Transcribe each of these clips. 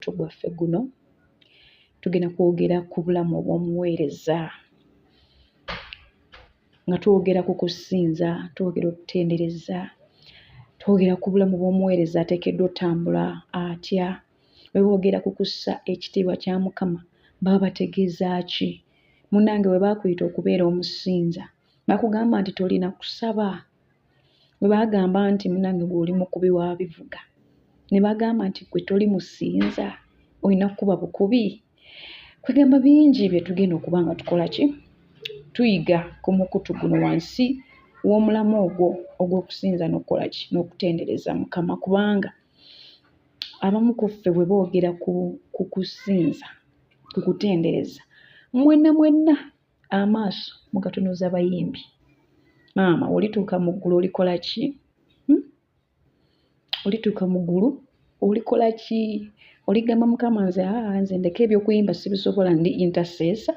gwaffe guno tugenda kwogera ku bulamu obw'omuweereza nga twogera ku kusinza, twogera okutendereza, twogera ku bulamu bw'omuweereza ateekeddwa otambula atya. Bwe boogera ku kussa ekitiibwa kya Mukama baba bategeeza ki? Munnange bwe baakuyita okubeera omusinza bakugamba nti tolina kusaba. Bwe bagamba nti munnange gwe oli mukubi wa bivuga ne bagamba nti gwe toli musinza, olina kukuba bukubi. Kwegamba bingi bye tugenda okuba nga tukola ki? Tuyiga ku mukutu guno wansi w'omulamu ogwo ogw'okusinza n'okukola ki? N'okutendereza Mukama, kubanga abamu ku ffe bwe boogera ku kusinza, ku kutendereza, mwenna amaaso mugatunuza bayimbi. Maama, olituuka mu ggulu olikola ki? Olituuka mu ggulu olikola ki? Oligamba Mukama nze ndeka ebyokuyimba sibisobola, ndi intercessor.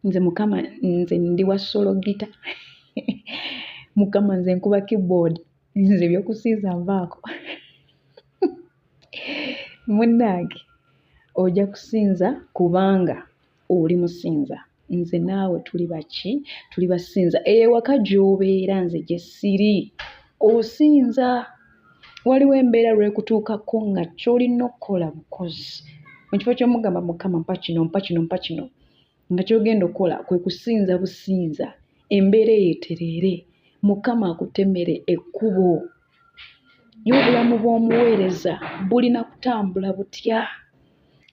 Nze Mukama nze ndi wa solo gita. Mukama nze nkuba keyboard, nze ebyokusinza nvaako. Munnange ojja kusinza kubanga oli musinza. Nze naawe tuli baki? Tuli basinza. Ewaka gy'obeera nze gye siri osinza. Waliwo embeera lwekutuukako nga ky'olina okukola bukozi. Mu kifo ky'omugamba Mukama mpa kino, mpa kino, mpa kino, nga ky'ogenda okukola kwe kusinza businza. Embeera eyeetereere, Mukama akutemere ekkubo. Y'obulamu bw'omuweereza bulina kutambula butya?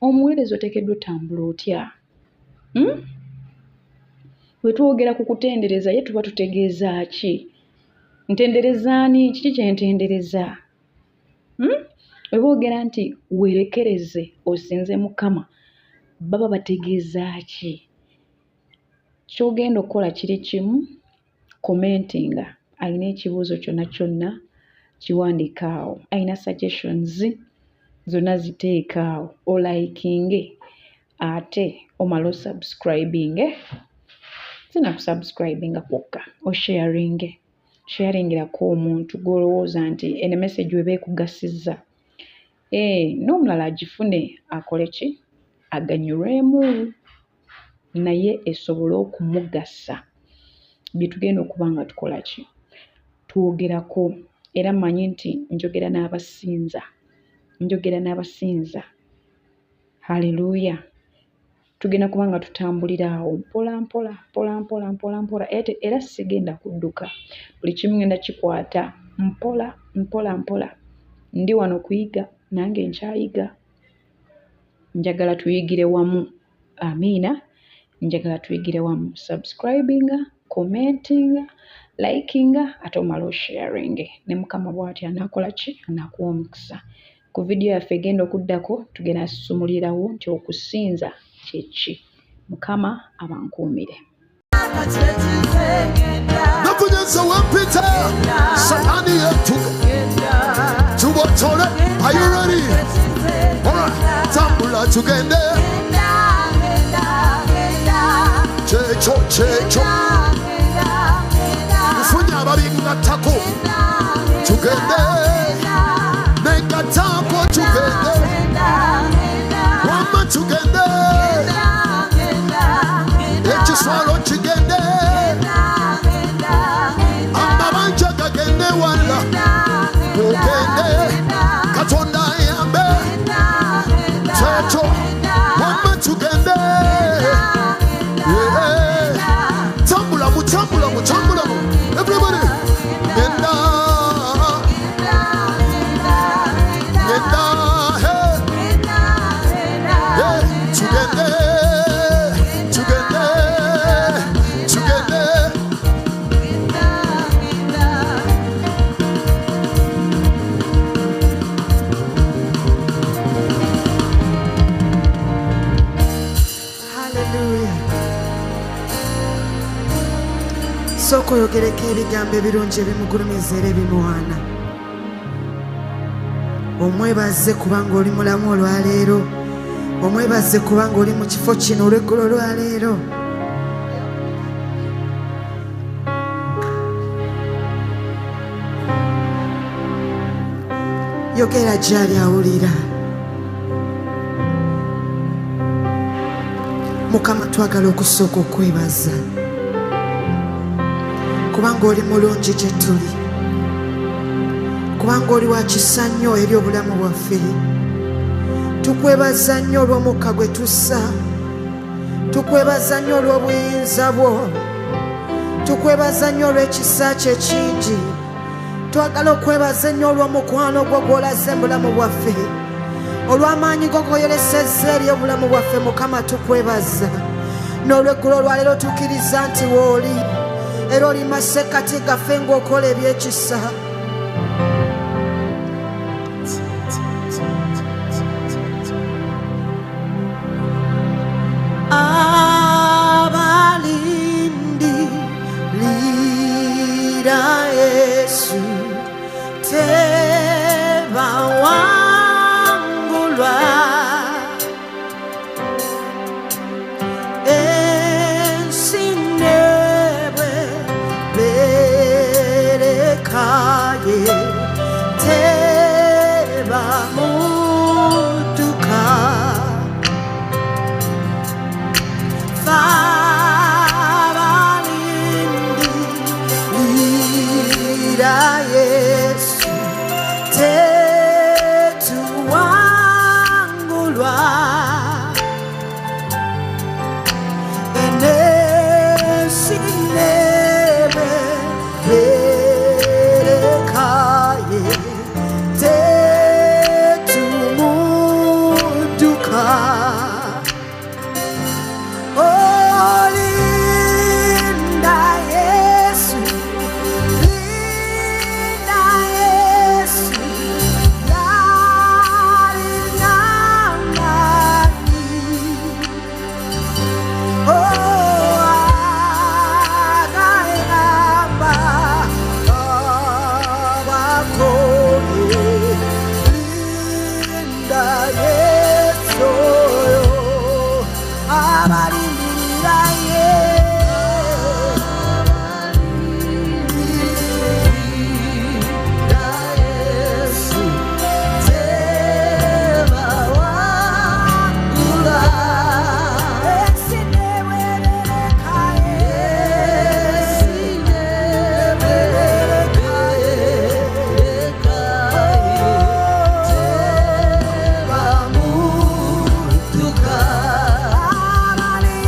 Omuweereza oteekeddwa otambula otya? Bwe twogera ku kutendereza ye tuba tutegeeza ki? Ntendereza ani? Kiki kye ntendereza? Bwe boogera nti weerekereze osinze Mukama baba bategeeza ki? Ky'ogenda okukola kiri kimu, commentinga. Alina ekibuuzo kyonna kyonna kiwandiika awo. Alina suggestions zonna ziteeka awo. Olaikinge ate omala osubscribinge. Sina kusubscribinga kwokka, osharinge. Sharingirako omuntu gw'olowooza nti ene message weba ekugasiza. N'omulala agifune akole ki? Aganyulwemu naye esobole okumugasa. Bye tugenda okuba nga tukola ki? Twogerako. Era mmanyi nti njogera n'abasinza. Haleluya. Tugenda kuba nga tutambulira awo mpola. Era sigenda kudduka. Buli kimu ngenda kikwata mpola. Ndi wano kuyiga, nange nkyayiga. Njagala tuyigire wamu. Amiina. Njagala tuyigire wamu. Subscribinga, commentinga, likinga, ate omala osharinge. Ne Mukama bw'ati anaakola ki? Anaakuwa omukisa. Ku vidiyo yaffe egenda okuddako tugenda susumulirawo nti okusinza kyeki. Mukama abankuumire. Nakunyeza wempita Satani yetuka tubotole. Are you ready? Alright, tambula tugende. Checho ufunya babinga tako tugende. Neka tako tugende. Wama tugende. Ekiswalo kigende. Amabanja gagende wala. Ugende. Katonda yambe. Checho wama tugende. Tambula mu. Everybody. Genda. Hey. Tugende. Soko yogereko ebigambo ebirungi ebimugulumiza era ebimuwaana. Omwebaze kubanga oli mulamu olwaleero. Omwebaze kubanga oli mu kifo kino olw'eggulo olwaleero. Yogera gy'ali awulira. Mukama twagala okusooka okwebaza kubanga oli mulungi gye tuli, kubanga oli wa kisa nnyo eri obulamu bwaffe. Tukwebaza nnyo olw'omukka gwe tussa, tukwebaza nnyo olw'obuyinza bwo, tukwebaza nnyo olw'ekisa kye kingi. Twagala okwebaza ennyo olw'omukwano gwo gw'olaze mu bulamu bwaffe, olw'amaanyi go goyolesezza eri obulamu bwaffe. Mukama tukwebaza n'olw'eggulo olwaleero tukkiriza nti wooli era oli masekkati gaffe ng'okola ebyekisa. Abalindirira Yesu tebawangulwa, ensi n'ebweberekaye tebamudduka. Abalindirira Yesu tetuwangulwa, ensi n'ebweberekaye tetumudduka. Linda Yesu, linda Yesu, yalinda nani? Agayamba abakoye, linda Yesu, abalindirira Yesu tebawangulwa, ensi n'ebweberekaye tebamudduka. Abalindirira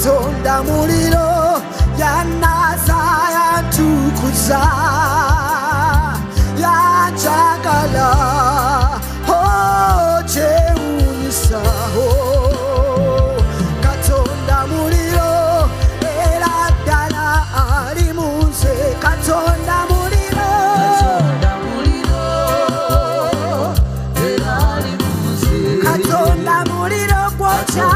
Katonda muliro yanaza yantukuza yanjagala kyewunyisa Katonda muliro era ddala ali mu nze Katonda muliro era ali mu nze Katonda muliro gwokya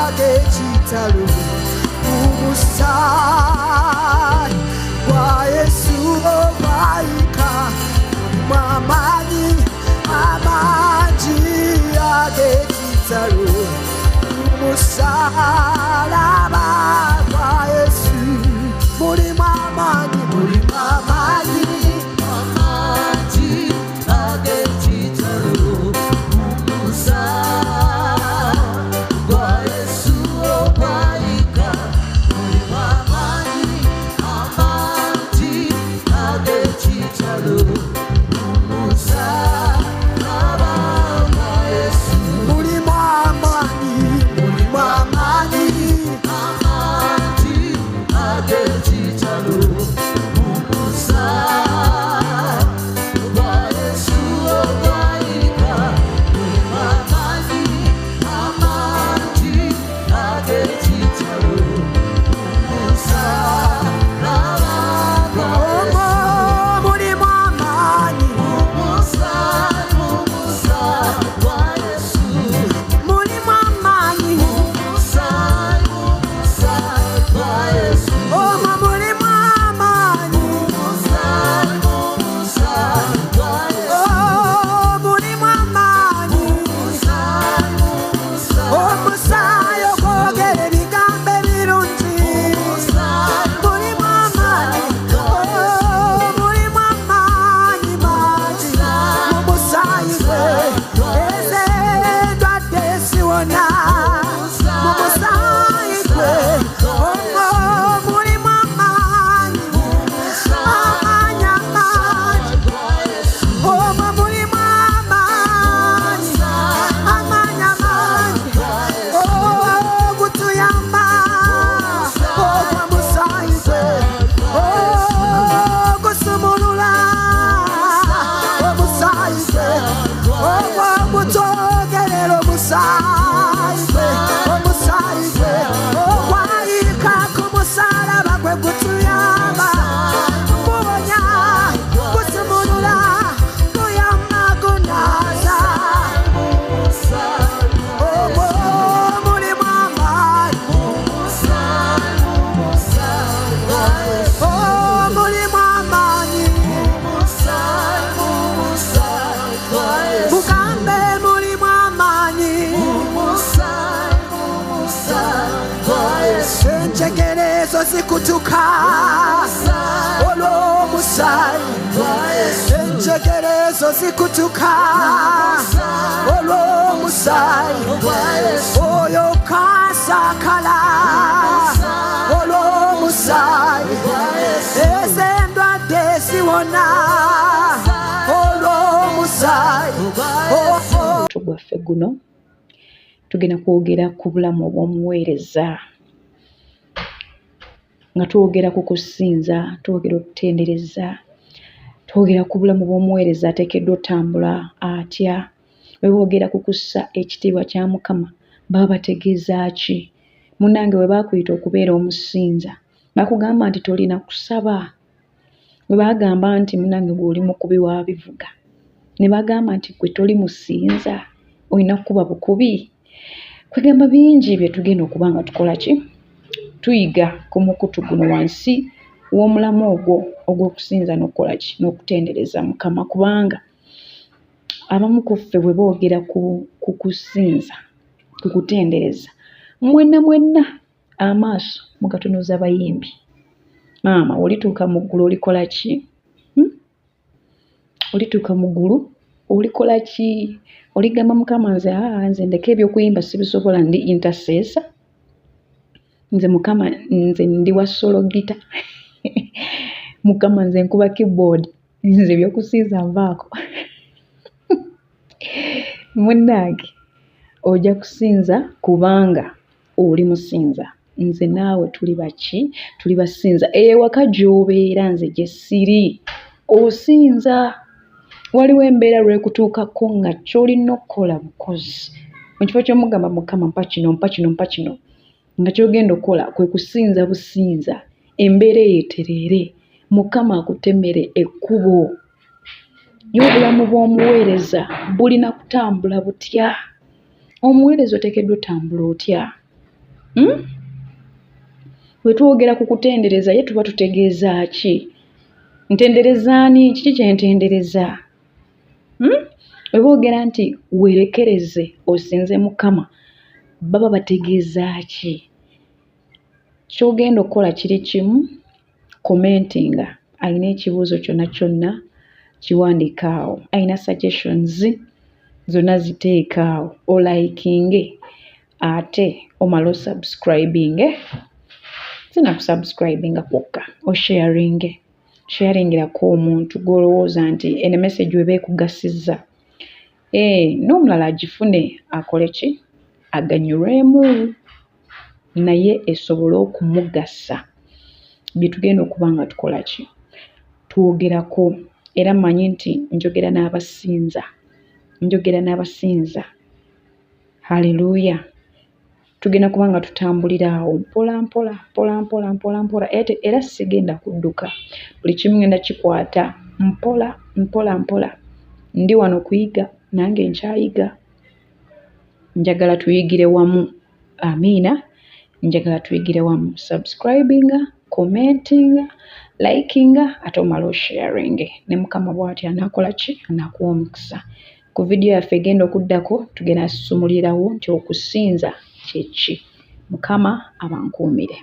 ag'ekitalo umusaayi gwa Yesu obayika amaanyi amangi ag'ekitalo umusalaba gwa Yesu mulimu amaanyi ag'ekitalo zikutuka olw'omusaayi enjegerezo zikutuka olw'omusaayi oyo kansakala olw'omusaayi ez'endwadde ziwona olw'omusaayi gwaffe guno tugenda kwogera ku bulamu obw'omuweereza nga twogera ku kusinza, twogera okutendereza, twogera ku bulamu bw'omuweereza ateekeddwa otambula atya. Bwe boogera ku kussa ekitiibwa kya Mukama baba bategeeza ki? Munnange bwe baakuyita okubeera omusinza bakugamba nti tolina kusaba. Bwe bagamba nti munnange gw'oli mukubi wa bivuga ne bagamba nti gwe toli musinza olina kukuba bukubi. Kwegamba bingi bye tugenda okuba nga tukola ki? Tuyiga ku mukutu guno wansi w'omulamu ogwo ogw'okusinza n'okukola ki? N'okutendereza Mukama. Kubanga abamu ku ffe bwe boogera ku kusinza, ku kutendereza, mwenna amaaso mugatunuza bayimbi. Maama olituuka mu ggulu olikola ki? Olituuka mu ggulu olikola ki? Oligamba Mukama nze ndeka ebyokuyimba sibisobola, ndi intercessor. Nze Mukama nze ndi wa solo gita. Mukama nze nkuba keyboard, nze ebyokusinza nvaako. Munnange ojja kusinza kubanga oli musinza. Nze naawe tuli baki? Tuli basinza. Ewaka gy'obeera nze gye siri osinza. Waliwo embeera lwekutuukako nga ky'olina okukola bukozi. Mu kifo ky'omugamba Mukama mpa kino nga ky'ogenda okukola kwe kusinza businza, embeera eyeetereere, Mukama akutemere ekkubo. Y'obulamu bw'omuweereza bulina kutambula butya? Omuweereza oteekeddwa otambula otya? bwe twogera ku kutendereza ye tuba tutegeeza ki? Ntenderezaani? Kiki kye ntendereza? Bwe boogera nti weerekereze osinze Mukama baba bategeeza ki? Ky'ogenda okukola kiri kimu, commentinga. Alina ekibuuzo kyonna kyonna kiwandiika awo. Alina suggestions zonna ziteeka awo. Olaikinge ate omala osubscribinge. Sina kusubscribinga kwokka, osharinge. Sharingirako omuntu gw'olowooza nti eno message weba ekugasiza. N'omulala agifune akole ki? Aganyulwemu naye esobole okumugasa. Bye tugenda okuba nga tukola ki? Twogerako. Era mmanyi nti njogera n'abasinza. Haleluya. Tugenda kuba nga tutambulira awo mpola. Era sigenda kudduka. Buli kimu ngenda kikwata mpola. Ndi wano kuyiga, nange nkyayiga. Njagala tuyigire wamu. Amiina. Njagala tuyigire wamu. Subscribinga, commentinga, likinga, ate omala osharinge. Ne Mukama bw'atyo anaakola ki? Anaakuwa omukisa. Ku vidiyo yaffe egenda okuddako tugenda susumulirawo nti okusinza kye ki. Mukama abankuumire.